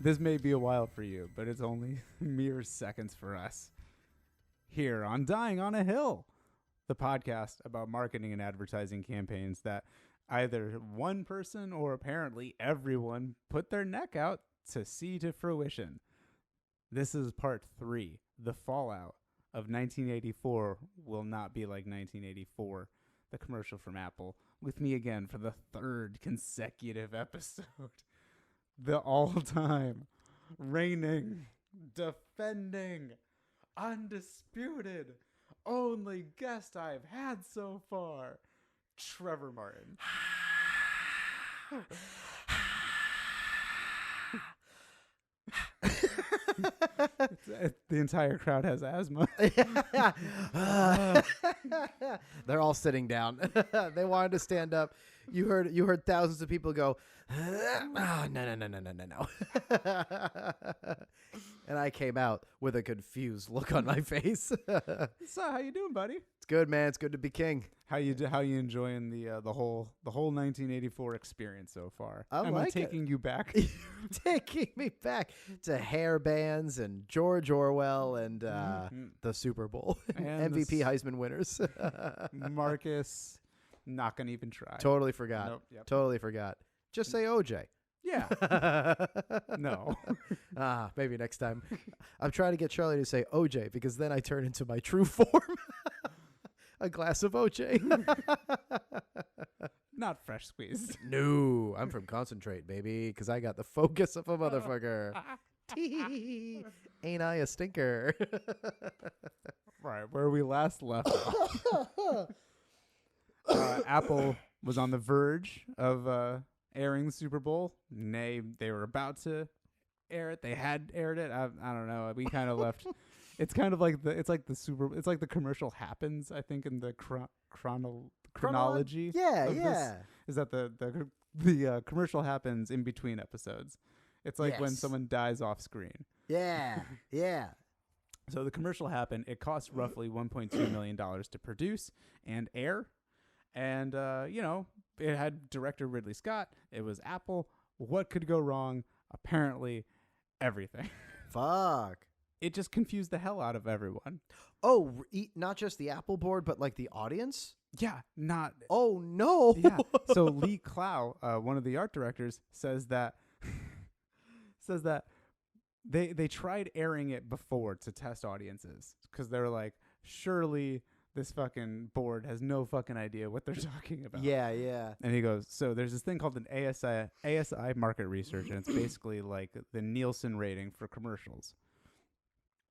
This may be a while for you, but it's only mere seconds for us. Here on Dying on a Hill, the podcast about marketing and advertising campaigns that either one person or apparently everyone put their neck out to see to fruition. This is part 3. The fallout of 1984 will not be like 1984, the commercial from Apple. With me again for the 3rd consecutive episode. The all-time, reigning, defending, undisputed, only guest I've had so far, Trevor Martin. The entire crowd has asthma. They're all sitting down. They wanted to stand up. You heard thousands of people go, oh, no. And I came out with a confused look on my face. So how you doing, buddy? It's good, man. It's good to be king. How you enjoying the whole 1984 experience so far? I'm taking you back. You're taking me back to hair bands and George Orwell and the Super Bowl And MVP Heisman winners. Marcus, not gonna even try. Totally forgot. Nope, yep. Totally forgot. Just say OJ. Yeah. No. Maybe next time. I'm trying to get Charlie to say OJ because then I turn into my true form. A glass of OJ. Not fresh squeezed. No, I'm from Concentrate, baby, because I got the focus of a motherfucker. Ain't I a stinker? Right, where we last left off. Apple was on the verge of airing the Super Bowl. Nay, they were about to air it. They had aired it. I don't know. We kind of left. It's kind of like the commercial happens, I think, in the chronology. Yeah. This, is that the commercial happens in between episodes. It's like when someone dies off screen. Yeah. So the commercial happened. It cost roughly $1.2 million to produce and air. And, it had director Ridley Scott. It was Apple. What could go wrong? Apparently, everything. Fuck. It just confused the hell out of everyone. Oh, not just the Apple board, but like the audience? Yeah, not. Oh, no. Yeah. So Lee Clow, one of the art directors, says that they tried airing it before to test audiences because they were like, surely this fucking board has no fucking idea what they're talking about. Yeah. And he goes, so there's this thing called an ASI market research, and it's basically like the Nielsen rating for commercials.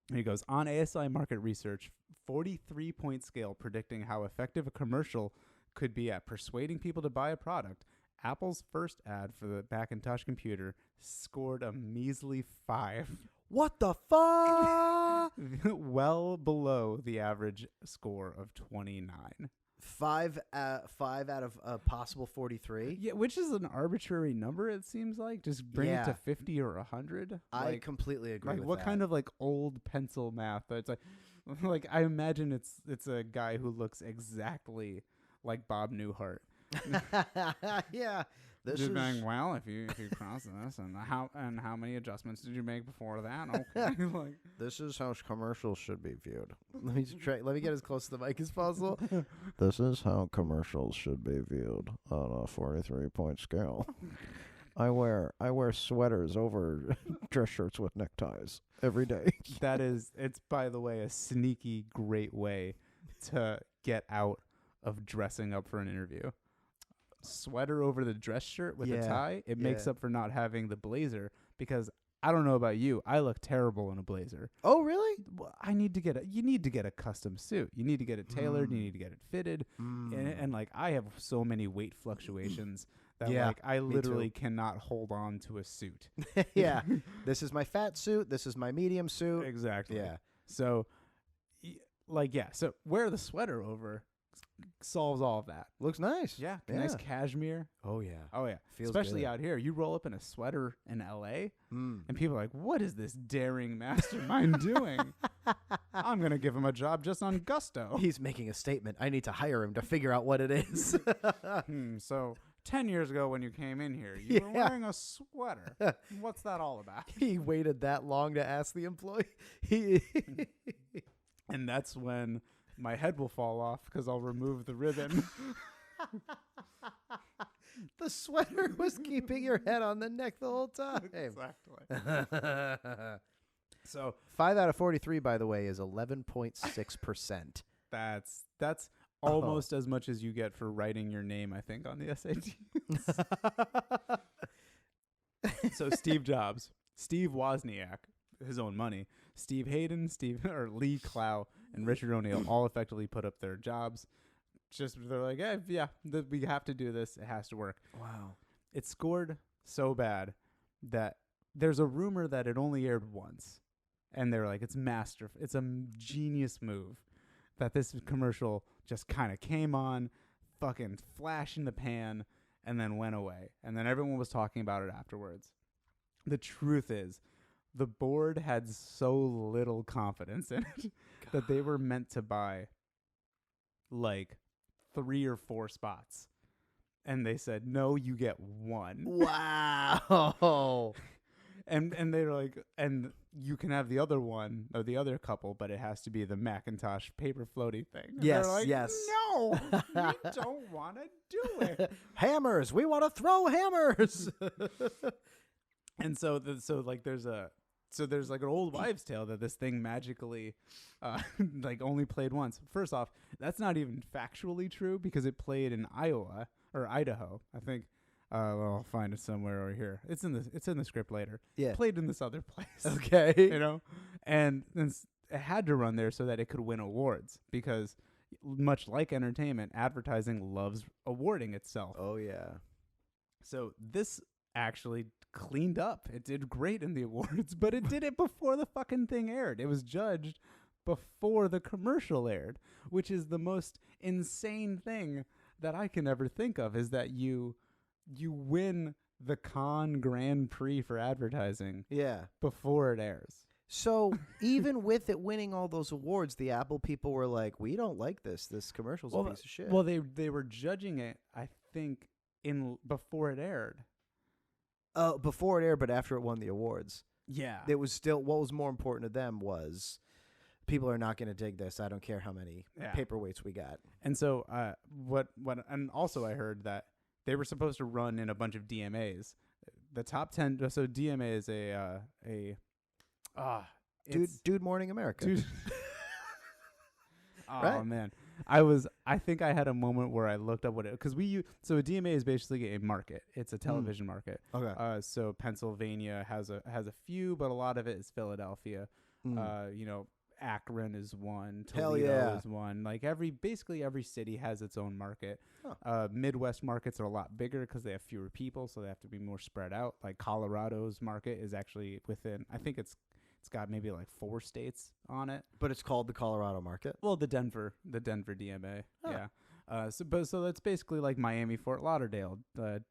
And he goes, on ASI market research, 43-point scale predicting how effective a commercial could be at persuading people to buy a product, Apple's first ad for the Macintosh computer scored a measly 5. What the fuck? Well below the average score of 29. 5 out of a possible 43? Yeah, which is an arbitrary number, it seems like. Just bring it to 50 or 100. I completely agree with what that. kind of like old pencil math? It's like I imagine it's a guy who looks exactly like Bob Newhart. Yeah. This just is being, well, if you cross this and how many adjustments did you make before that? Okay. Like, this is how commercials should be viewed. Let me get as close to the mic as possible. This is how commercials should be viewed on a 43-point scale. I wear sweaters over dress shirts with neckties every day. it's by the way a sneaky great way to get out of dressing up for an interview. Sweater over the dress shirt with a tie, it makes up for not having the blazer, because I don't know about you, I look terrible in a blazer. Oh, really? Well, you need to get a custom suit. You need to get it tailored, you need to get it fitted. And like I have so many weight fluctuations that like I literally cannot hold on to a suit. Yeah. This is my fat suit, this is my medium suit. Exactly. Yeah. So so wear the sweater over solves all of that. Looks nice. Yeah. Nice cashmere. Oh, yeah. Feels especially good. out here. You roll up in a sweater in L.A. And people are like, what is this daring mastermind doing? I'm going to give him a job just on gusto. He's making a statement. I need to hire him to figure out what it is. So 10 years ago when you came in here, you were wearing a sweater. What's that all about? He waited that long to ask the employee. And that's when my head will fall off because I'll remove the ribbon. The sweater was keeping your head on the neck the whole time. Exactly. So 5 out of 43, by the way, is 11.6%. That's almost as much as you get for writing your name, I think, on the SAT. So Steve Jobs, Steve Wozniak, his own money, Steve Hayden, Lee Clow, and Richard O'Neill all effectively put up their jobs. They're like, we have to do this. It has to work. Wow. It scored so bad that there's a rumor that it only aired once. And they're like, it's a genius move that this commercial just kind of came on, fucking flash in the pan, and then went away. And then everyone was talking about it afterwards. The truth is, the board had so little confidence in it that they were meant to buy like 3 or 4 spots. And they said, no, you get 1. Wow. And they're like, and you can have the other one or the other couple, but it has to be the Macintosh paper floaty thing. And Yes, they're like, yes. No, we don't want to do it. Hammers. We want to throw hammers. And so there's like an old wives' tale that this thing magically like only played once. First off, that's not even factually true because it played in Iowa or Idaho, I think. I'll find it somewhere over here. It's in the script later. Yeah. Played in this other place. Okay. You know? And it had to run there so that it could win awards because much like entertainment, advertising loves awarding itself. Oh, yeah. So this actually cleaned up. It did great in the awards, but it did it before the fucking thing aired. It was judged before the commercial aired, which is the most insane thing that I can ever think of, is that you win the Cannes Grand Prix for advertising before it airs. So even with it winning all those awards, the Apple people were like, we don't like this. This commercial's a piece of shit. Well, they were judging it, I think, before it aired. Before it aired, but after it won the awards. Yeah. It was still, what was more important to them was, people are not going to dig this. I don't care how many paperweights we got. And so and also I heard that they were supposed to run in a bunch of DMAs. The top 10. So DMA is Dude Morning America. Dude. Oh, right? Man. I think I had a moment where I looked up because so a DMA is basically a market. It's a television market. Okay. So Pennsylvania has a few, but a lot of it is Philadelphia. Akron is one. Toledo is one. Like basically every city has its own market. Huh. Midwest markets are a lot bigger because they have fewer people, so they have to be more spread out. Like Colorado's market is actually within, I think it's got maybe like 4 states on it. But it's called the Colorado market? Well, the Denver DMA. Huh. Yeah. So that's basically like Miami, Fort Lauderdale,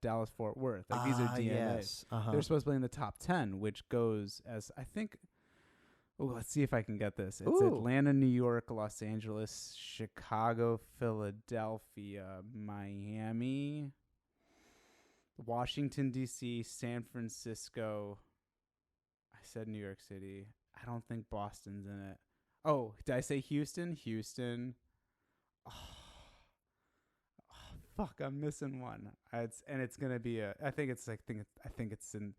Dallas, Fort Worth. Like these are DMAs. Yes. Uh-huh. They're supposed to be in the top 10, which goes as, I think, let's see if I can get this. It's Atlanta, New York, Los Angeles, Chicago, Philadelphia, Miami, Washington, D.C., San Francisco. I said New York City. I don't think Boston's in it. Oh, did I say Houston? Houston. Oh, fuck, I'm missing one. It's going to be I think it's in...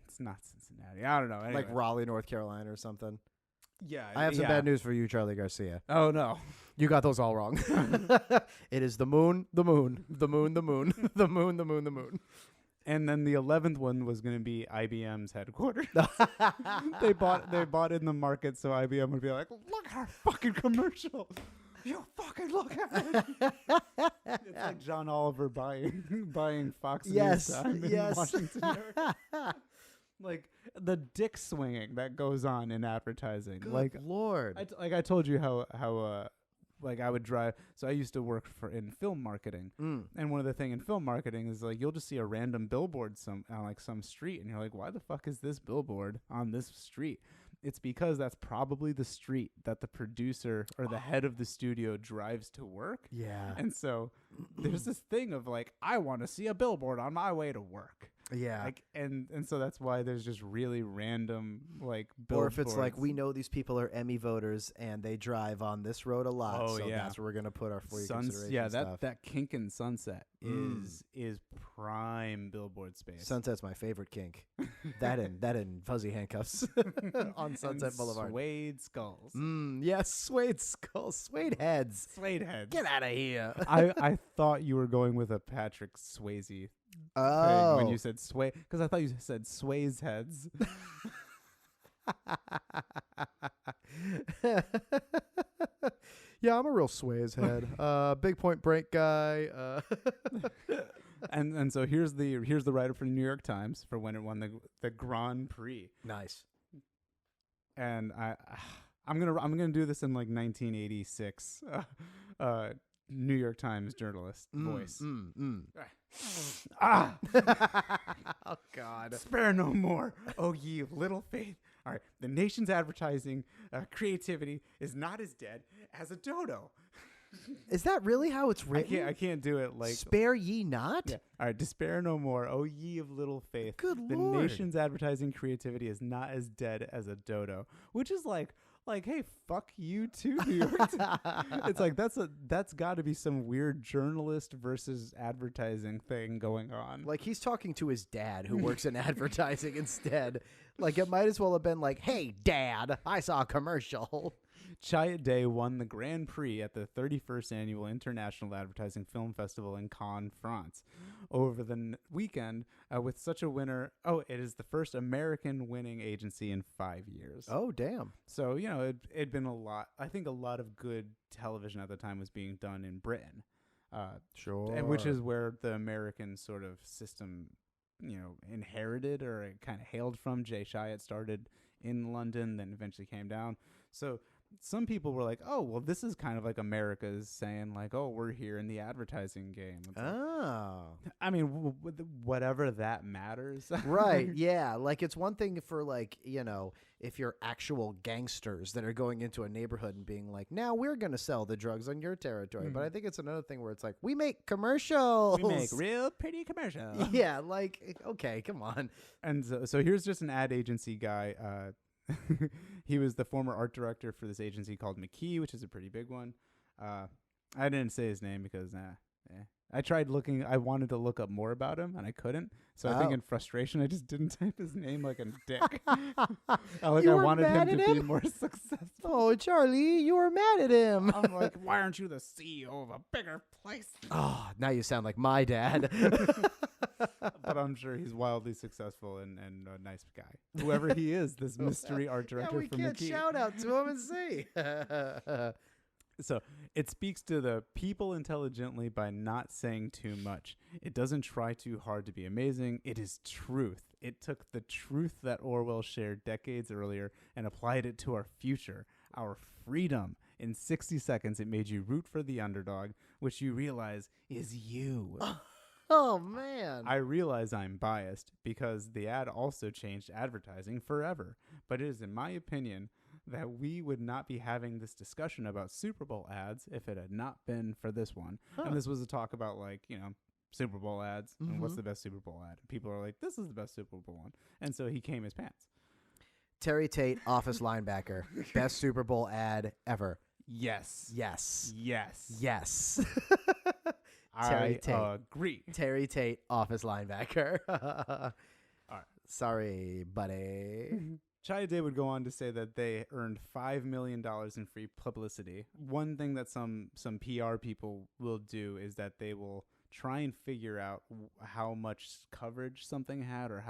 It's not Cincinnati. I don't know. Anyway. Like Raleigh, North Carolina or something. Yeah. I have some bad news for you, Charlie Garcia. Oh, no. You got those all wrong. It is the moon, the moon, the moon, the moon, the moon, the moon, the moon. And then the 11th one was going to be IBM's headquarters. They bought in the market so IBM would be like, look at our fucking commercial. You fucking look at it. It's like John Oliver buying Fox News time in Washington. Like the dick swinging that goes on in advertising. Good Lord. I told you how I would drive. So I used to work in film marketing. And one of the thing in film marketing is like you'll just see a random billboard on like some street and you're like, why the fuck is this billboard on this street? It's because that's probably the street that the producer or the head of the studio drives to work. Yeah. And so there's this thing of like, I want to see a billboard on my way to work. Yeah. Like, and so that's why there's just really random like billboards. Or if it's like, we know these people are Emmy voters and they drive on this road a lot. Oh, so yeah. that's where we're going to put our for your consideration Yeah, stuff. that kink and Sunset is prime billboard space. Sunset's my favorite kink. that and fuzzy handcuffs on Sunset and Boulevard. Suede skulls. Yes, suede skulls, suede heads. Suede heads. Get out of here. I thought you were going with a Patrick Swayze Oh. thing when you said sway, because I thought you said Swayze heads. Yeah, I'm a real Swayze head. Big Point Break guy. And so here's the writer for the New York Times for when it won the Grand Prix. Nice. And I'm gonna do this in like 1986 New York Times journalist voice. Ah, Oh God. spare no more, oh ye of little faith. All right, the nation's advertising creativity is not as dead as a dodo. Is that really how it's written? I can't do it like. Spare ye not? Yeah. All right, despair no more, oh ye of little faith. Good The Lord. nation's advertising creativity is not as dead as a dodo, which is like, hey, fuck you too, New York. It's like that's got to be some weird journalist versus advertising thing going on. Like he's talking to his dad who works in advertising instead. Like it might as well have been like, "Hey, Dad, I saw a commercial." Chiat Day won the Grand Prix at the 31st Annual International Advertising Film Festival in Cannes, France. Over the weekend, with such a winner, it is the first American winning agency in 5 years. Oh, damn. So, you know, it'd been a lot. I think a lot of good television at the time was being done in Britain. Sure. And which is where the American sort of system, you know, inherited or it kind of hailed from. Jay Chiat started in London, then eventually came down. So some people were like, oh, well, this is kind of like America's saying like, oh, we're here in the advertising game. It's like, I mean, whatever that matters. Right. Yeah. Like it's one thing for like, you know, if you're actual gangsters that are going into a neighborhood and being like, now we're going to sell the drugs on your territory. But I think it's another thing where it's like, we make commercials. We make real pretty commercials. Yeah. Like, okay, come on. And so here's just an ad agency guy. He was the former art director for this agency called McKee, which is a pretty big one. I didn't say his name because I tried looking. I wanted to look up more about him, and I couldn't. So I think in frustration, I just didn't type his name like a dick. I wanted him to be more successful. Oh, Charlie, you were mad at him. I'm like, why aren't you the CEO of a bigger place? Oh, now you sound like my dad. But I'm sure he's wildly successful and a nice guy. Whoever he is, this mystery art director we from can't McKee. shout out to him and see. So it speaks to the people intelligently by not saying too much. It doesn't try too hard to be amazing. It is truth. It took the truth that Orwell shared decades earlier and applied it to our future, our freedom. In 60 seconds, it made you root for the underdog, which you realize is you. Oh, man. I realize I'm biased because the ad also changed advertising forever. But it is, in my opinion, that we would not be having this discussion about Super Bowl ads if it had not been for this one. And this was a talk about, like, you know, Super Bowl ads and what's the best Super Bowl ad. And people are like, this is the best Super Bowl one. And so he came his pants. Terry Tate, office linebacker. Best Super Bowl ad ever. Yes. Yes. Yes. Yes. I agree. Terry Tate, office linebacker. All right. Sorry, buddy. Chiat Day would go on to say that they earned $5 million in free publicity. One thing that some PR people will do is that they will try and figure out how much coverage something had or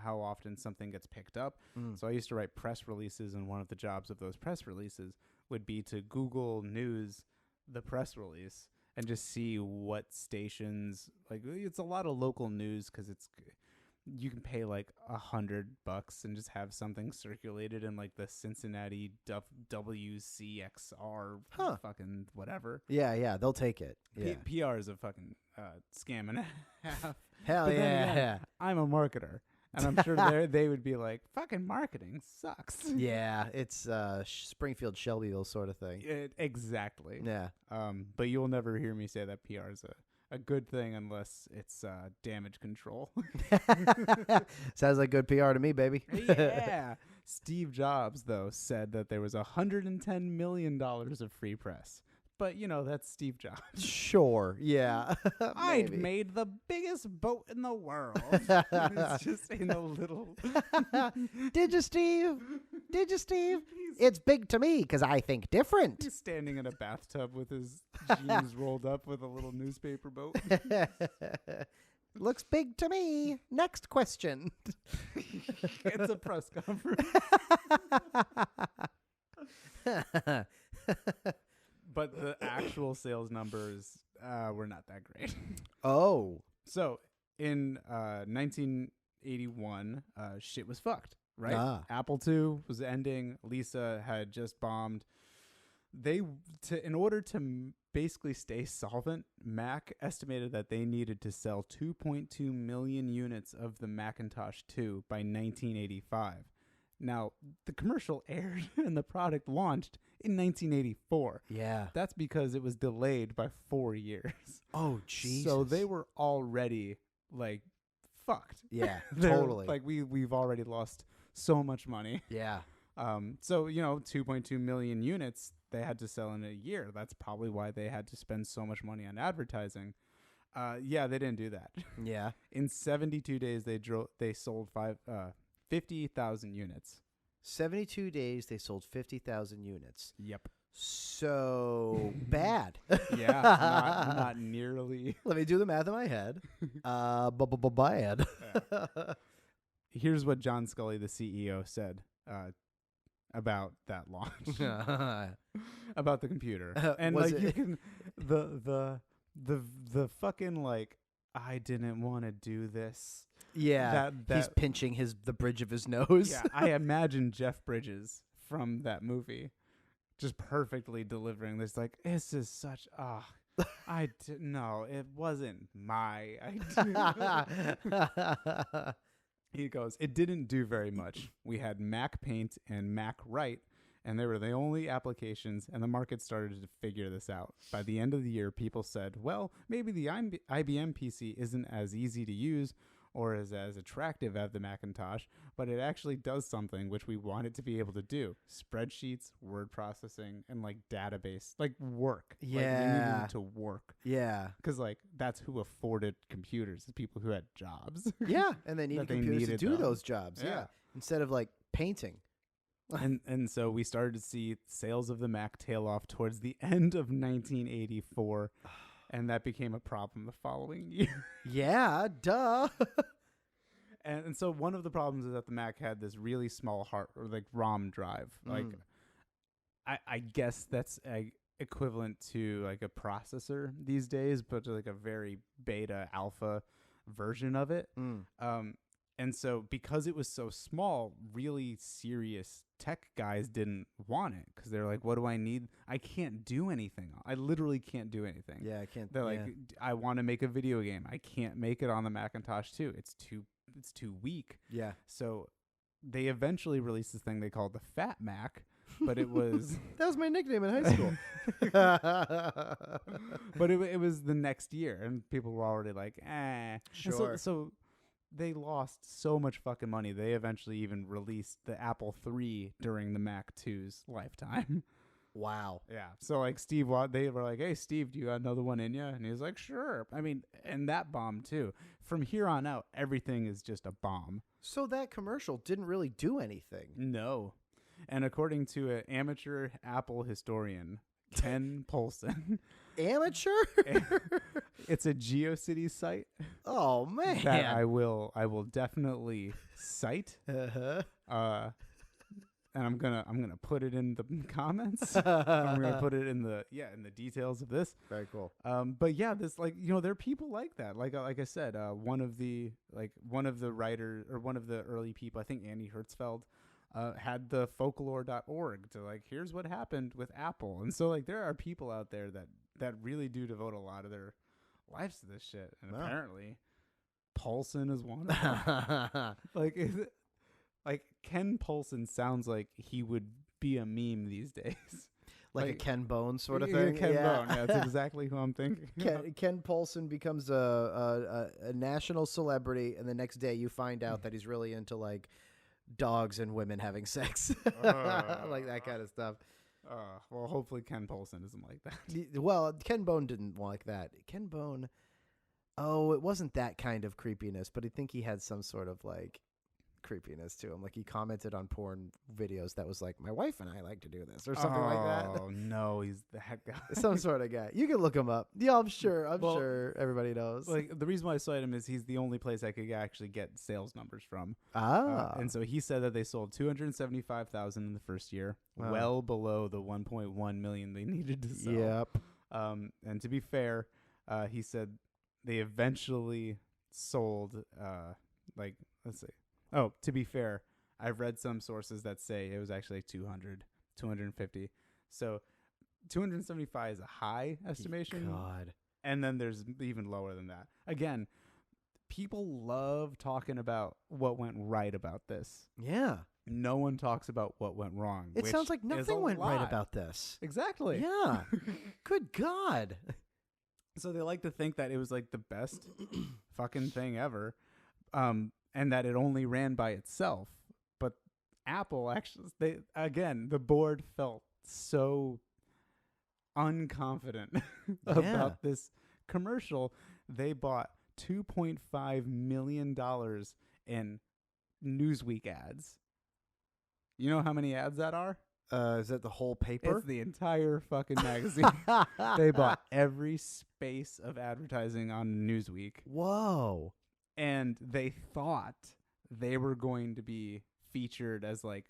how often something gets picked up. So I used to write press releases, and one of the jobs of those press releases would be to Google News the press release and just see what stations, like, it's a lot of local news because you can pay like $100 and just have something circulated in like the Cincinnati WCXR fucking whatever. Yeah, they'll take it. Yeah. PR is a fucking scam and a half. Hell But then yeah. again, I'm a marketer, And I'm sure they would be like, fucking marketing sucks. Yeah, it's Springfield Shelbyville sort of thing. Exactly. Yeah. But you'll never hear me say that PR is a good thing unless it's damage control. Sounds like good PR to me, baby. Yeah. Steve Jobs, though, said that there was $110 million of free press. But, that's Steve Jobs. Sure, yeah. I'd made the biggest boat in the world. It's just in a little... Did you, Steve? Did you, Steve? It's big to me because I think different. He's standing in a bathtub with his jeans rolled up with a little newspaper boat. Looks big to me. Next question. It's a press conference. But the actual sales numbers were not that great. Oh. So in 1981, shit was fucked, right? Ah. Apple II was ending. Lisa had just bombed. In order to basically stay solvent, Mac estimated that they needed to sell 2.2 million units of the Macintosh 2 by 1985. Now, the commercial aired and the product launched in 1984. Yeah. That's because it was delayed by 4 years. Oh, Jesus. So they were already, like, fucked. Yeah, totally. Like, we've already lost so much money. Yeah. So, 2.2 million units they had to sell in a year. That's probably why they had to spend so much money on advertising. Yeah, they didn't do that. Yeah. In 72 days, they sold 50,000 units. 72 days, they sold 50,000 units. Yep. So bad. Yeah, not nearly. Let me do the math in my head. Bad. Here's what John Scully, the CEO, said about that launch, about the computer, and Was like it- you can the fucking like I didn't want to do this. Yeah. That He's pinching the bridge of his nose. Yeah, I imagine Jeff Bridges from that movie just perfectly delivering this. Like, this is such no, it wasn't my idea. He goes, it didn't do very much. We had Mac Paint and Mac Write, and they were the only applications, and the market started to figure this out. By the end of the year, people said, well, maybe the IBM PC isn't as easy to use or is as attractive as the Macintosh, but it actually does something which we want it to be able to do. Spreadsheets, word processing, and like database, like work. Like, we needed it to work. Yeah. Because like that's who afforded computers, the people who had jobs. Yeah. And they needed That they computers to needed do them. those jobs. Yeah. Instead of like painting. and so we started to see sales of the Mac tail off towards the end of 1984. And that became a problem the following year. Yeah, duh. And so one of the problems is that the Mac had this really small ROM drive. Like, I guess that's equivalent to like a processor these days, but like a very beta alpha version of it. And so because it was so small, really serious tech guys didn't want it because they're like, what do I need? I can't do anything. I literally can't do anything. Yeah, I can't. They're like, I want to make a video game. I can't make it on the Macintosh 2. It's too weak. Yeah. So they eventually released this thing they called the Fat Mac, but it was That was my nickname in high school. but it was the next year, and people were already like, eh. Sure. And so they lost so much fucking money. They eventually even released the Apple III during the Mac 2's lifetime. Wow. Yeah. So like they were like, hey, Steve, do you got another one in you? And he was like, sure. I mean, and that bomb too. From here on out, everything is just a bomb. So that commercial didn't really do anything. No. And according to an amateur Apple historian, Ken Polson, Amateur? it's a GeoCities site Oh man. that I will definitely cite. Uh-huh. And I'm gonna put it in the comments. I'm gonna put it in the details of this. Very cool. But yeah, this there are people like that. Like I said, one of the writers or one of the early people, I think Andy Hertzfeld, had the folklore.org to like, here's what happened with Apple. And so like there are people out there that really do devote a lot of their lives to this shit. And Wow. apparently Paulson is one of them. Like, like Ken Paulson sounds like he would be a meme these days. Like a Ken Bone sort of Yeah, thing. Ken Bone. Yeah, that's exactly who I'm thinking. Ken Paulson becomes a national celebrity, and the next day you find out that he's really into like dogs and women having sex, like that kind of stuff. Well, hopefully Ken Paulson isn't like that. Well, Ken Bone didn't like that. Ken Bone, it wasn't that kind of creepiness, but I think he had some sort of like creepiness to him. Like he commented on porn videos that was like, my wife and I like to do this or something like that. Oh no, he's that guy. Some sort of guy. You can look him up. Yeah, I'm sure everybody knows. Like the reason why I cited him is he's the only place I could actually get sales numbers from. And so he said that they sold 275,000 in the first year, well below the 1.1 million they needed to sell. Yep. And to be fair, he said they eventually sold let's see. Oh, to be fair, I've read some sources that say it was actually like 200, 250. So 275 is a high estimation. God. And then there's even lower than that. Again, people love talking about what went right about this. Yeah. No one talks about what went wrong. It sounds like nothing went right about this. Exactly. Yeah. Good God. So they like to think that it was like the best fucking thing ever. And that it only ran by itself. But Apple actually, the board felt so unconfident about this commercial. They bought $2.5 million in Newsweek ads. You know how many ads that are? Is that the whole paper? It's the entire fucking magazine. They bought every space of advertising on Newsweek. Whoa. And they thought they were going to be featured as like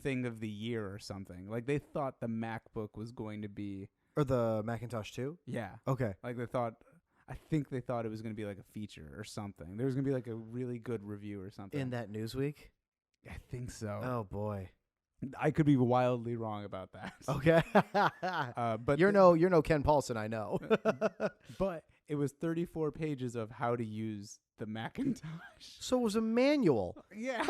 thing of the year or something. Like they thought the MacBook was going to be, or the Macintosh 2? Yeah. Okay. Like I think they thought it was going to be like a feature or something. There was going to be like a really good review or something. In that Newsweek? I think so. Oh boy. I could be wildly wrong about that. Okay. But you're no Ken Paulson, I know. But it was 34 pages of how to use the Macintosh. So it was a manual. Yeah.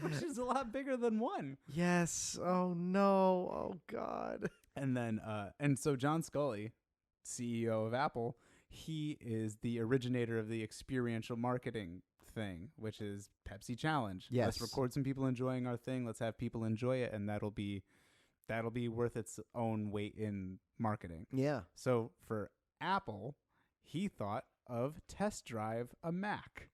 Which is a lot bigger than one. Yes. Oh no. Oh God. And then and so John Sculley, CEO of Apple, he is the originator of the experiential marketing thing, which is Pepsi Challenge. Yes. Let's record some people enjoying our thing. Let's have people enjoy it, and that'll be worth its own weight in marketing. Yeah. So for Apple, he thought of Test Drive a Mac,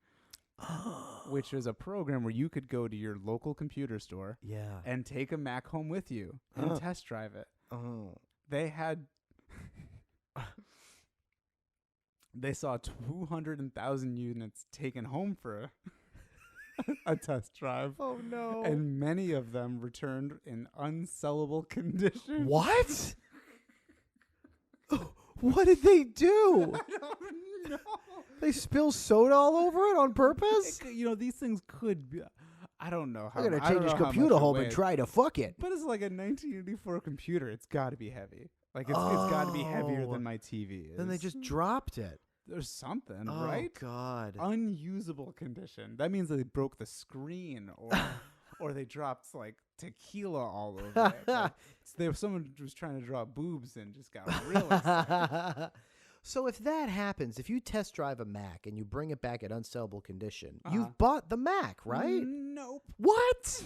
which is a program where you could go to your local computer store and take a Mac home with you and test drive it. They saw 200,000 units taken home for a test drive. Oh no. And many of them returned in unsellable condition. What? What did they do? I don't know. They spill soda all over it on purpose? These things could be. I don't know how. I'm going to take this computer home and try to fuck it. But it's like a 1984 computer. It's got to be heavy. Like, it's got to be heavier than my TV is. Then they just dropped it. There's something, right? Oh, God. Unusable condition. That means they broke the screen or they dropped, like, tequila all over it. Like, someone was trying to draw boobs and just got real excited. So if that happens, if you test drive a Mac and you bring it back at unsellable condition, you've bought the Mac, right? Nope. What?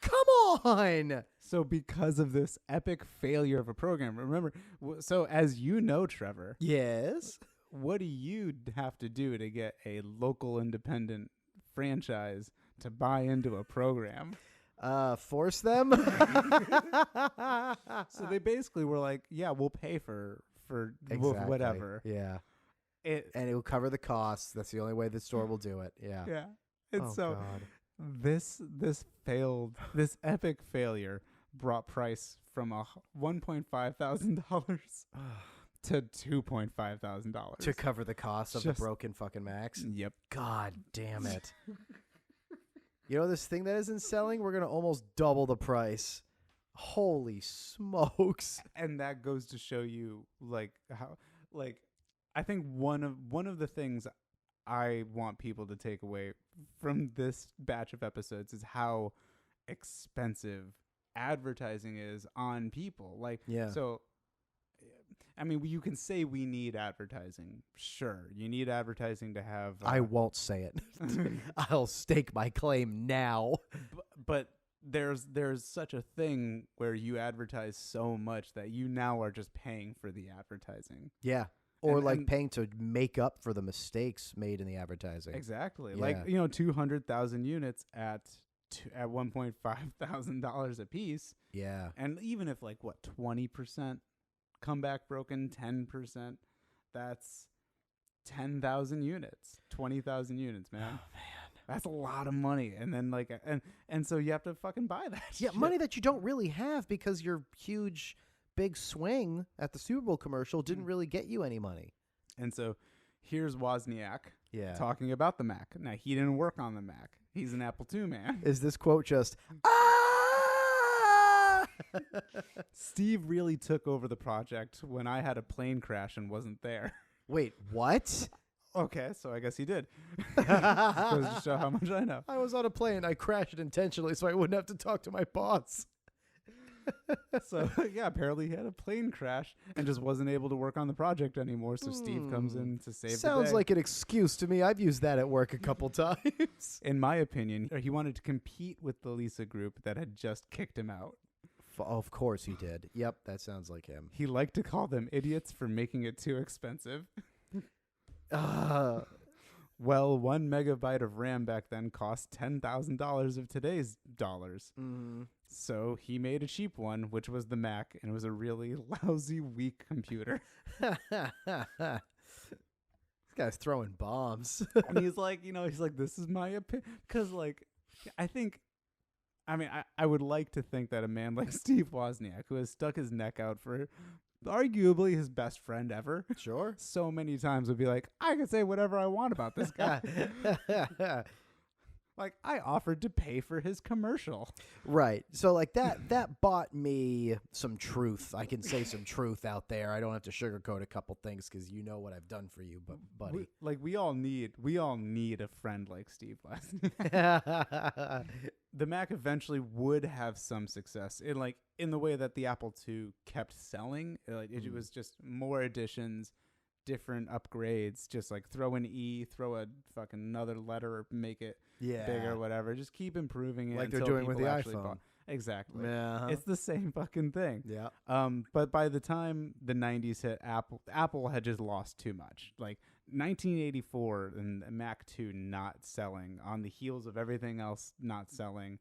Come on. So because of this epic failure of a program, remember, so as you know, Trevor. Yes. What do you have to do to get a local independent franchise to buy into a program? Force them? So they basically were like, yeah, we'll pay for exactly. whatever. Yeah. And it will cover the costs. That's the only way the store will do it. Yeah. Yeah. And God. This epic failure brought price from $1,500 to $2,500 to cover the cost of the broken fucking Macs. Yep. God damn it. You know this thing that isn't selling? We're gonna almost double the price. Holy smokes! And that goes to show you, like, how, like, I think one of the things I want people to take away from this batch of episodes is how expensive advertising is on people. Like, Yeah. so, I mean, you can say we need advertising. Sure, you need advertising to have. I won't say it. I'll stake my claim now. But there's such a thing where you advertise so much that you now are just paying for the advertising. Yeah. Or And paying to make up for the mistakes made in the advertising. Exactly. Yeah. Like, 200,000 units at $1,500 a piece. Yeah. And even if 20% come back broken, 10%, that's 10,000 units, 20,000 units, man. Oh, man. That's a lot of money. And then and so you have to fucking buy that Yeah, shit. money that you don't really have because your huge big swing at the Super Bowl commercial didn't really get you any money. And so here's Wozniak talking about the Mac. Now, he didn't work on the Mac. He's an Apple II man. Is this quote just, Steve really took over the project when I had a plane crash and wasn't there. Wait, what? Okay, so I guess he did. Goes to show how much I know. I was on a plane. I crashed intentionally so I wouldn't have to talk to my boss. So, yeah, apparently he had a plane crash and just wasn't able to work on the project anymore. So Steve comes in to save the day. Sounds like an excuse to me. I've used that at work a couple times. In my opinion, he wanted to compete with the Lisa group that had just kicked him out. Of course he did. Yep, that sounds like him. He liked to call them idiots for making it too expensive. Well, 1 megabyte of RAM back then cost $10,000 of today's dollars. So he made a cheap one, which was the Mac, and it was a really lousy, weak computer. This guy's throwing bombs. And he's like, this is my opinion. Because, I would like to think that a man like Steve Wozniak, who has stuck his neck out for arguably his best friend ever, Sure. so many times would be like, I can say whatever I want about this guy. Like, I offered to pay for his commercial. Right. So that bought me some truth. I can say some truth out there. I don't have to sugarcoat a couple things because you know what I've done for you, but buddy. We all need a friend like Steve Wozniak. The Mac eventually would have some success in the way that the Apple II kept selling. It was just more editions, different upgrades, just throw an E, throw a fucking another letter, make it bigger, whatever. Just keep improving it, like they're until doing with the people actually iPhone. bought. Exactly. Yeah. It's the same fucking thing. Yeah. But by the time the 90s hit, Apple had just lost too much. 1984 and Mac 2 not selling on the heels of everything else not selling,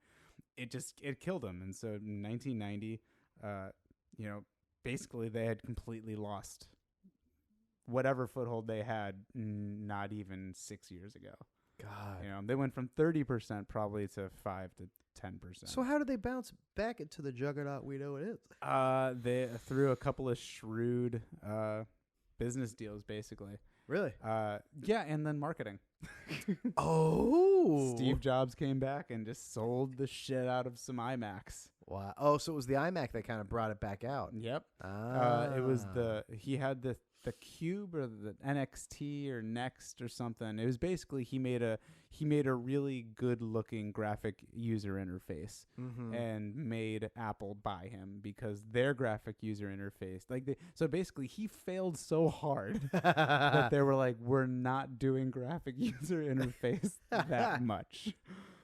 it killed them. And so in 1990, basically they had completely lost whatever foothold they had not even 6 years ago. God. They went from 30% probably to 5 to 10%. So how did they bounce back into the juggernaut we know it is? They threw a couple of shrewd business deals, basically. Really? Yeah, and then marketing. Oh. Steve Jobs came back and just sold the shit out of some iMacs. Wow. Oh, so it was the iMac that kind of brought it back out. Yep. Ah. It was he had the Cube or the NXT or Next or something. It was basically he made a really good looking graphic user interface and made Apple buy him because their graphic user interface so basically he failed so hard that they were like, we're not doing graphic user interface that much.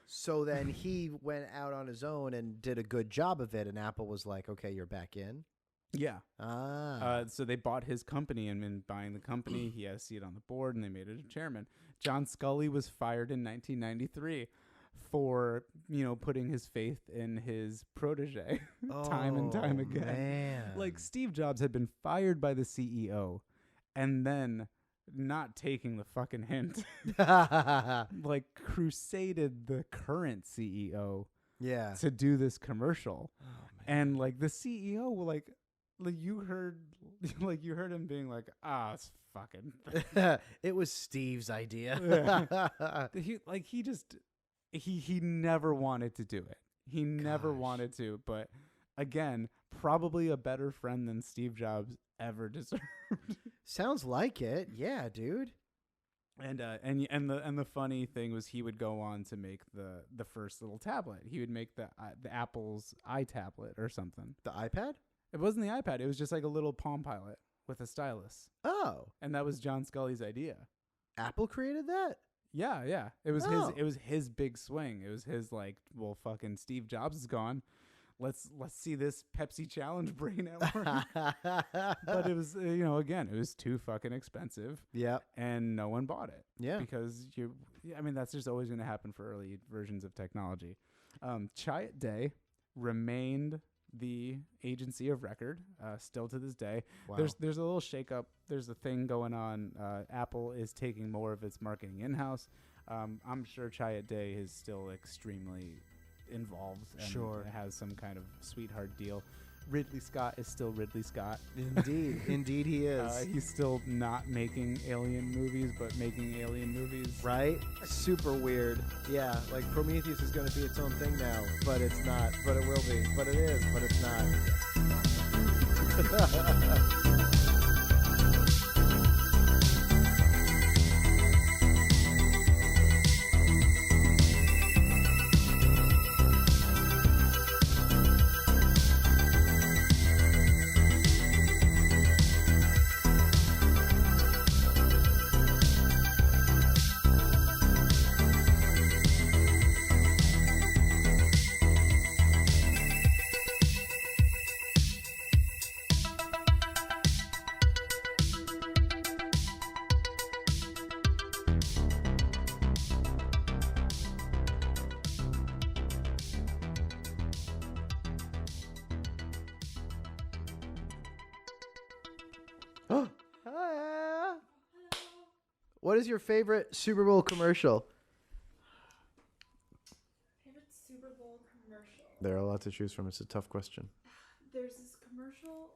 So then he went out on his own and did a good job of it, and Apple was like, okay, you're back in. Yeah. Ah. So they bought his company, and in buying the company, he had a seat on the board, and they made it a chairman. John Scully was fired in 1993 for, putting his faith in his protege time and time again. Man. Steve Jobs had been fired by the CEO and then not taking the fucking hint, crusaded the current CEO to do this commercial. Oh, and the CEO will you heard him being like, it's fucking it was Steve's idea. He never wanted to do it. He never wanted to, but again, probably a better friend than Steve Jobs ever deserved. Sounds like it. Yeah, dude. And the funny thing was he would go on to make the first little tablet. He would make the Apple's iTablet or something. The iPad? It wasn't the iPad. It was just like a little Palm Pilot with a stylus. Oh. And that was John Scully's idea. Apple created that? Yeah. It was Oh. his big swing. It was his like, well, fucking Steve Jobs is gone. Let's see this Pepsi challenge brain at work. But it was, again, it was too fucking expensive. Yeah. And no one bought it. Yeah. Because that's just always going to happen for early versions of technology. Chiat Day remained the agency of record still to this day. Wow. There's a little shakeup. There's a thing going on. Apple is taking more of its marketing in-house. I'm sure Chiat Day is still extremely involved and Sure. has some kind of sweetheart deal. Ridley Scott is still Ridley Scott. Indeed he is. He's still not making alien movies, but making alien movies. Right? Super weird. Yeah, like Prometheus is going to be its own thing now, but it's not. But it will be. But it is. But it's not. What is your favorite Super Bowl commercial? Favorite Super Bowl commercial? There are a lot to choose from. It's a tough question. There's this commercial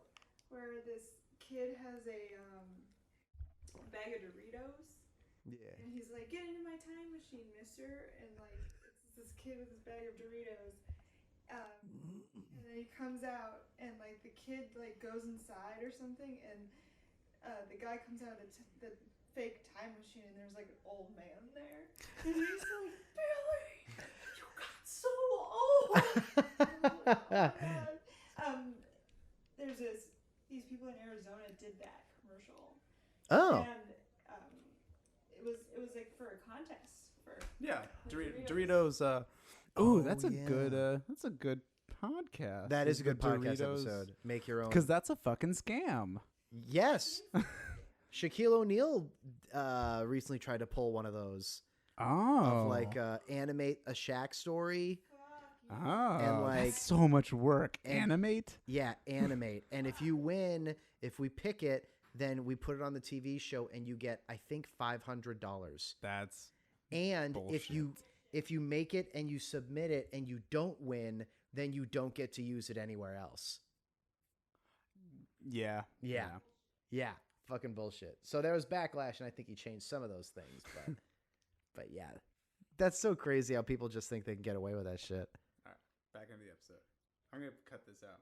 where this kid has a bag of Doritos. Yeah. And he's like, "Get into my time machine, mister." And like, it's this kid with his bag of Doritos. And then he comes out and like the kid like goes inside or something, and the guy comes out of the fake time machine, and there's like an old man there, and he's like, "Billy, you got so old." There's these people in Arizona did that commercial. Oh. And it was like for a contest for Doritos. That's a good podcast. That is a good The podcast Doritos- episode. Make your own. Because that's a fucking scam. Yes. Shaquille O'Neal recently tried to pull one of those. Oh. Of like animate a Shaq story. Oh. and, like- that's so much work. and- Animate? Yeah, animate. And if you win, if we pick it, then we put it on the TV show and you get, I think, $500. That's And bullshit. if you make it and you submit it and you don't win, then you don't get to use it anywhere else. Yeah. Yeah, fucking bullshit. So there was backlash, and I think he changed some of those things, but yeah, that's so crazy how people just think they can get away with that shit. All right. Back into the episode. I'm going to cut this out.